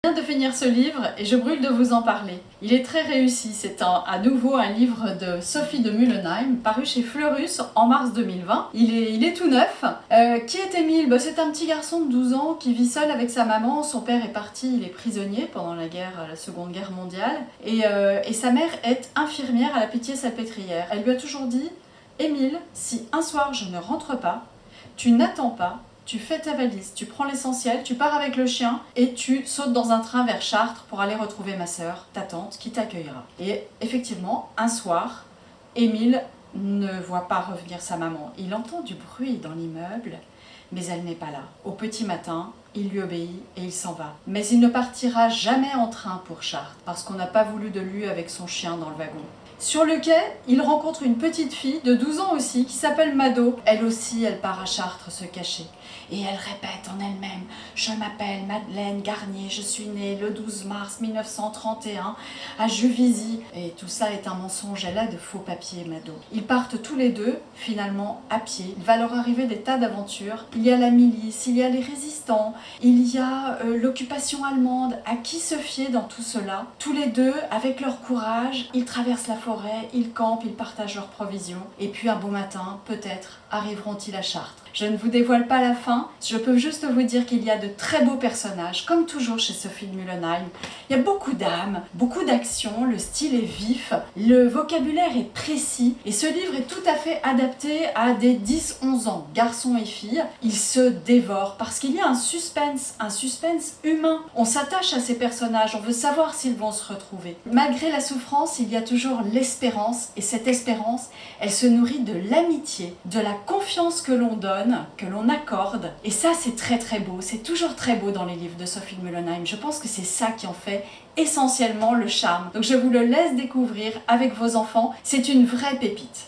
Je viens de finir ce livre et je brûle de vous en parler. Il est très réussi, c'est à nouveau un livre de Sophie de Mullenheim, paru chez Fleurus en mars 2020. Il est tout neuf. Qui est Émile? C'est un petit garçon de 12 ans qui vit seul avec sa maman. Son père est parti, il est prisonnier pendant la Seconde Guerre mondiale. Et sa mère est infirmière à la Pitié-Salpêtrière. Elle lui a toujours dit: Émile, si un soir je ne rentre pas, tu n'attends pas, tu fais ta valise, tu prends l'essentiel, tu pars avec le chien et tu sautes dans un train vers Chartres pour aller retrouver ma sœur, ta tante, qui t'accueillera. Et effectivement, un soir, Émile ne voit pas revenir sa maman. Il entend du bruit dans l'immeuble, mais elle n'est pas là. Au petit matin, il lui obéit et il s'en va. Mais il ne partira jamais en train pour Chartres, parce qu'on n'a pas voulu de lui avec son chien dans le wagon. Sur le quai, il rencontre une petite fille de 12 ans aussi, qui s'appelle Mado. Elle aussi, elle part à Chartres se cacher. Et elle répète en elle-même: je m'appelle Madeleine Garnier, je suis née le 12 mars 1931 à Juvisy. Et tout ça est un mensonge, elle a de faux papiers, Mado. Ils partent tous les deux, finalement, à pied. Il va leur arriver des tas d'aventures. Il y a la milice, il y a les résistants, il y a l'occupation allemande. À qui se fier dans tout cela? Tous les deux, avec leur courage, ils traversent la forêt, ils campent, ils partagent leurs provisions. Et puis un beau matin, peut-être, arriveront-ils à Chartres. Je ne vous dévoile pas la fin, je peux juste vous dire qu'il y a de très beaux personnages, comme toujours chez Sophie de Mullenheim. Il y a beaucoup d'âme, beaucoup d'action, le style est vif, le vocabulaire est précis, et ce livre est tout à fait adapté à des 10-11 ans, garçons et filles. Ils se dévorent parce qu'il y a un suspense humain. On s'attache à ces personnages, on veut savoir s'ils vont se retrouver. Malgré la souffrance, il y a toujours l'espérance, et cette espérance, elle se nourrit de l'amitié, de la confiance que l'on donne, que l'on accorde. Et ça, c'est très très beau. C'est toujours très beau dans les livres de Sophie de Mullenheim. Je pense que c'est ça qui en fait essentiellement le charme. Donc je vous le laisse découvrir avec vos enfants. C'est une vraie pépite.